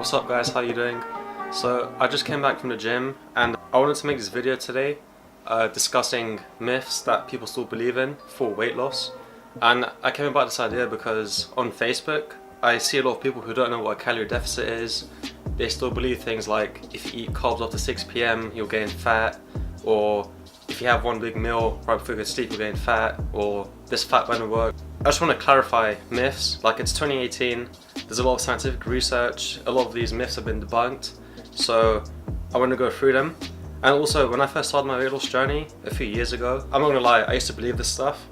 What's up guys, how you doing? So I just came back from the gym and I wanted to make this video today discussing myths that people still believe in for weight loss. And I came about this idea because on Facebook I see a lot of people who don't know what a calorie deficit is. They still believe things like if you eat carbs after 6 PM you'll gain fat, or if you have one big meal right before you go to sleep you'll gain fat, or this fat burner work. I just want to clarify myths. Like, it's 2018, there's a lot of scientific research, a lot of these myths have been debunked, so I want to go through them. And also, when I first started my weight loss journey a few years ago, I'm not gonna lie, I used to believe this stuff.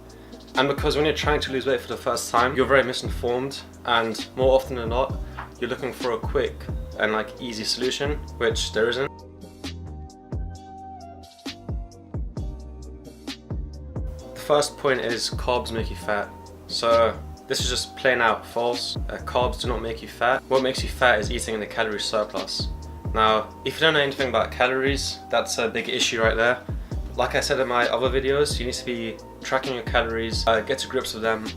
And because when you're trying to lose weight for the first time, you're very misinformed, and more often than not, you're looking for a quick and easy solution, which there isn't. The first point is carbs make you fat. So this is just plain out false. Carbs do not make you fat. What makes you fat is eating in a calorie surplus. Now, if you don't know anything about calories, that's a big issue right there. Like I said in my other videos, you need to be tracking your calories, get to grips with them,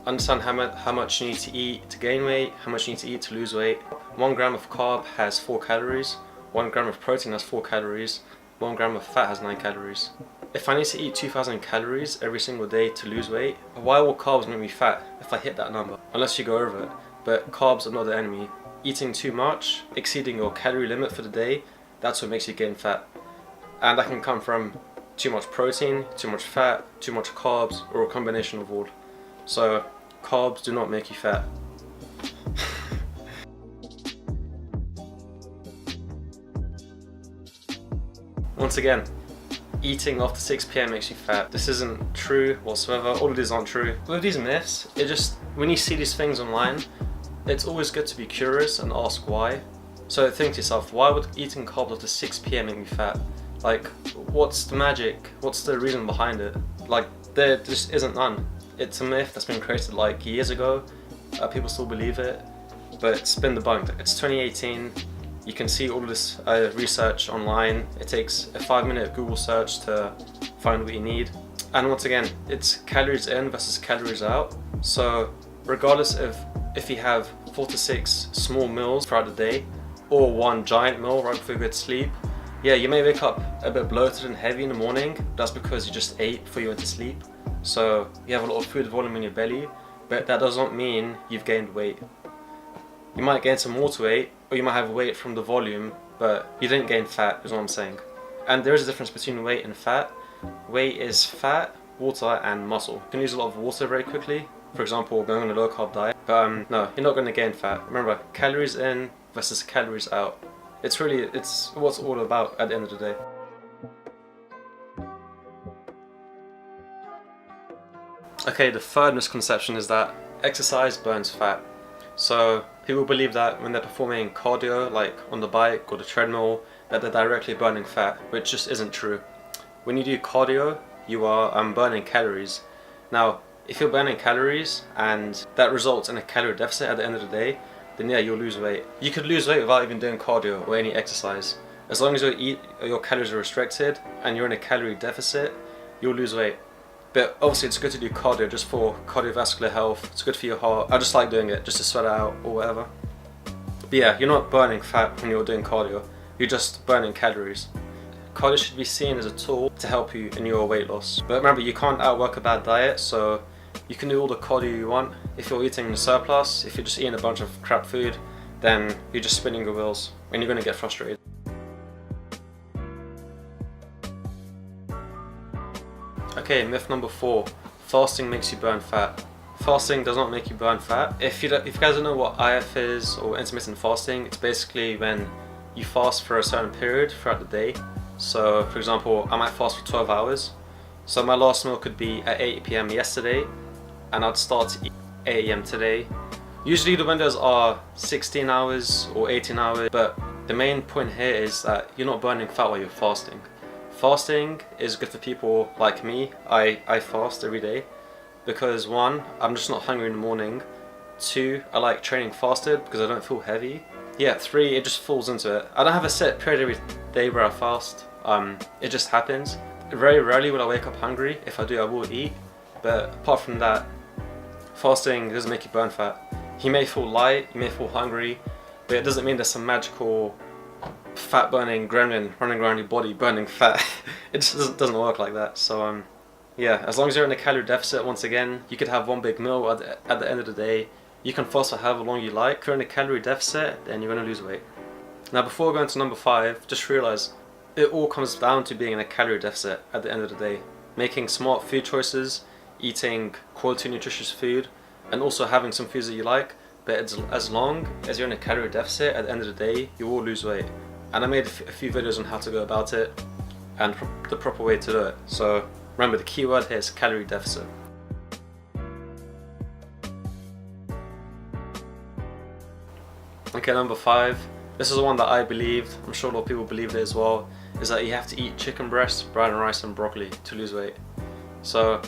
understand how much you need to eat to gain weight, how much you need to eat to lose weight. 1 gram of carb has 4 calories, 1 gram of protein has 4 calories, 1 gram of fat has 9 calories. If I need to eat 2,000 calories every single day to lose weight, why will carbs make me fat if I hit that number? Unless you go over it. But carbs are not the enemy. Eating too much, exceeding your calorie limit for the day, that's what makes you gain fat. And that can come from too much protein, too much fat, too much carbs, or a combination of all. So carbs do not make you fat. Once again, eating after 6 PM makes you fat. This isn't true whatsoever. All of these aren't true. With these myths, when you see these things online, it's always good to be curious and ask why. So think to yourself, why would eating carbs after 6 PM make me fat? What's the magic? What's the reason behind it? There just isn't none. It's a myth that's been created years ago. People still believe it, but it's been debunked. It's 2018. You can see all of this research online. It takes a 5-minute Google search to find what you need. And once again, it's calories in versus calories out. So regardless of if you have 4 to 6 small meals throughout the day, or 1 giant meal right before you go to sleep, yeah, you may wake up a bit bloated and heavy in the morning. That's because you just ate before you went to sleep. So you have a lot of food volume in your belly, but that does not mean you've gained weight. You might gain some water weight, or you might have weight from the volume, but you didn't gain fat, is what I'm saying. And there is a difference between weight and fat. Weight is fat, water, and muscle. You can lose a lot of water very quickly, for example, going on a low carb diet, but no, you're not going to gain fat. Remember, calories in versus calories out. It's what it's all about at the end of the day. Okay, the third misconception is that exercise burns fat. So people believe that when they're performing cardio, like on the bike or the treadmill, that they're directly burning fat, which just isn't true. When you do cardio, you are burning calories. Now, if you're burning calories and that results in a calorie deficit at the end of the day, then yeah, you'll lose weight. You could lose weight without even doing cardio or any exercise. As long as your calories are restricted and you're in a calorie deficit, you'll lose weight. But obviously it's good to do cardio just for cardiovascular health. It's good for your heart. I just like doing it just to sweat it out or whatever. But yeah, you're not burning fat when you're doing cardio. You're just burning calories. Cardio should be seen as a tool to help you in your weight loss. But remember, you can't outwork a bad diet, so you can do all the cardio you want. If you're eating in surplus, if you're just eating a bunch of crap food, then you're just spinning your wheels and you're going to get frustrated. Okay, myth number 4. Fasting makes you burn fat. Fasting does not make you burn fat. If you guys don't know what IF is, or intermittent fasting, it's basically when you fast for a certain period throughout the day. So for example, I might fast for 12 hours. So my last meal could be at 8 PM yesterday, and I'd start to eat 8 AM today. Usually the windows are 16 hours or 18 hours, but the main point here is that you're not burning fat while you're fasting. Fasting is good for people like me. I fast every day because 1, I'm just not hungry in the morning. 2, I like training fasted because I don't feel heavy. Yeah, 3, it just falls into it. I don't have a set period every day where I fast. It just happens. Very rarely will I wake up hungry. If I do, I will eat. But apart from that, fasting doesn't make you burn fat. You may feel light, you may feel hungry, but it doesn't mean there's some magical fat burning gremlin running around your body burning fat. It just doesn't work like that. So yeah, as long as you're in a calorie deficit, once again, you could have one big meal at the end of the day. You can fast for however long you like. If you're in a calorie deficit, then you're going to lose weight. Now before going to number 5, just realize it all comes down to being in a calorie deficit at the end of the day. Making smart food choices, eating quality nutritious food, and also having some foods that you like. But as long as you're in a calorie deficit, at the end of the day, you will lose weight. And I made a few videos on how to go about it and the proper way to do it. So remember, the key word here is calorie deficit. Okay, number 5. This is the one that I believed, I'm sure a lot of people believe it as well, is that you have to eat chicken breast, brown rice and broccoli to lose weight. So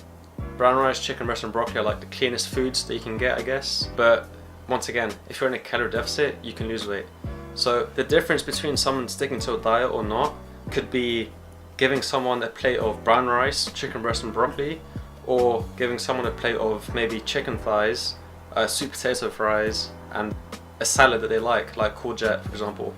brown rice, chicken breast and broccoli are like the cleanest foods that you can get, I guess. But once again, if you're in a calorie deficit, you can lose weight. So the difference between someone sticking to a diet or not could be giving someone a plate of brown rice, chicken breast and broccoli, or giving someone a plate of maybe chicken thighs, sweet potato fries, and a salad that they like courgette, for example.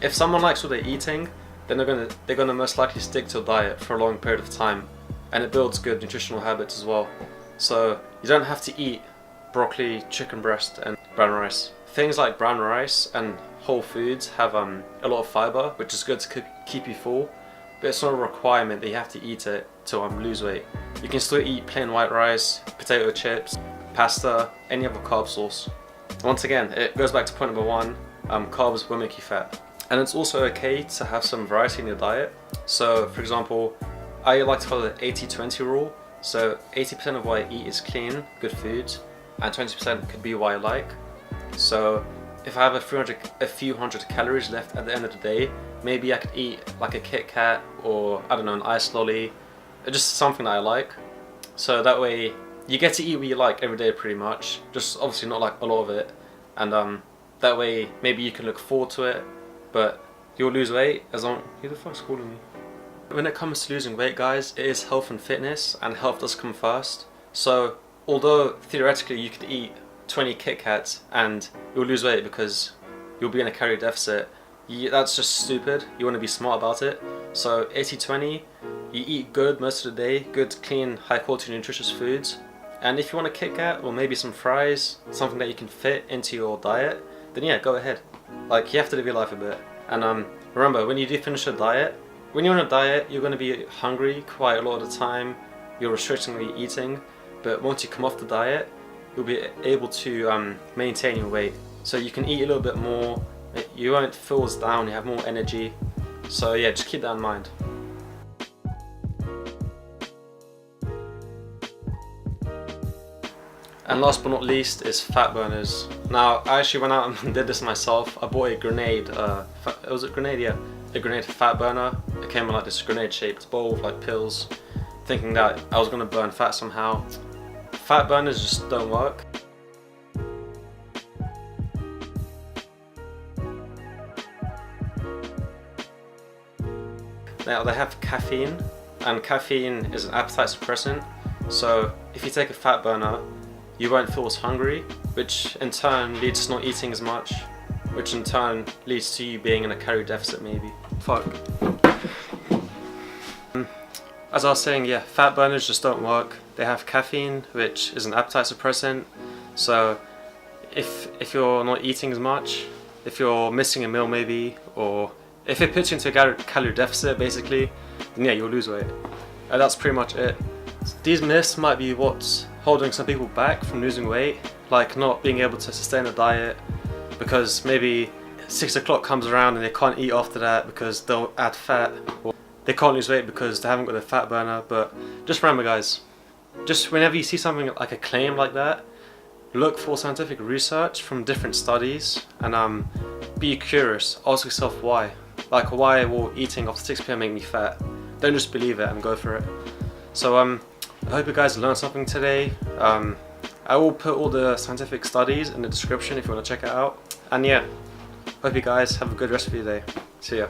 If someone likes what they're eating, then they're gonna most likely stick to a diet for a long period of time, and it builds good nutritional habits as well. So you don't have to eat broccoli, chicken breast, and brown rice. Things like brown rice and whole foods have a lot of fiber, which is good to keep you full, but it's not a requirement that you have to eat it to lose weight. You can still eat plain white rice, potato chips, pasta, any other carb source. Once again, it goes back to point number 1, carbs will make you fat. And it's also okay to have some variety in your diet. So for example, I like to follow the 80-20 rule. So 80% of what I eat is clean, good foods, and 20% could be what I like. So if I have a few hundred calories left at the end of the day, maybe I could eat like a Kit Kat or, I don't know, an ice lolly, or just something that I like. So that way you get to eat what you like every day pretty much, just obviously not like a lot of it, and that way maybe you can look forward to it, but you'll lose weight as long... Who the fuck's calling me? When it comes to losing weight, guys, it is health and fitness, and health does come first. So although theoretically you could eat 20 Kit Kats and you'll lose weight because you'll be in a calorie deficit, that's just stupid. You want to be smart about it. So 80-20, you eat good most of the day, good, clean, high quality nutritious foods. And if you want a Kit Kat or maybe some fries, something that you can fit into your diet, then yeah, go ahead. Like, you have to live your life a bit. And remember, when you do finish a diet, when you're on a diet, you're going to be hungry quite a lot of the time. You're restricting what you're eating. But once you come off the diet, you'll be able to maintain your weight. So you can eat a little bit more, you won't feel as down, you have more energy. So yeah, just keep that in mind. And last but not least is fat burners. Now, I actually went out and did this myself. I bought a grenade, was it grenade? Yeah, a grenade fat burner. It came in like this grenade shaped bowl with like pills, thinking that I was gonna burn fat somehow. Fat burners just don't work. Now, they have caffeine, and caffeine is an appetite suppressant. So if you take a fat burner, you won't feel as hungry, which in turn leads to not eating as much, which in turn leads to you being in a calorie deficit maybe. Fuck. As I was saying, yeah, fat burners just don't work. They have caffeine, which is an appetite suppressant. So if you're not eating as much, if you're missing a meal maybe, or if it puts you into a calorie deficit basically, then yeah, you'll lose weight. And that's pretty much it. These myths might be what's holding some people back from losing weight, like not being able to sustain a diet because maybe 6 o'clock comes around and they can't eat after that because they'll add fat, or they can't lose weight because they haven't got a fat burner. But just remember, guys, just whenever you see something like a claim like that, look for scientific research from different studies and be curious. Ask yourself why. Like, why will eating after 6 p.m. make me fat? Don't just believe it and go for it. So I hope you guys learned something today. I will put all the scientific studies in the description if you want to check it out. And yeah, hope you guys have a good rest of your day. See ya.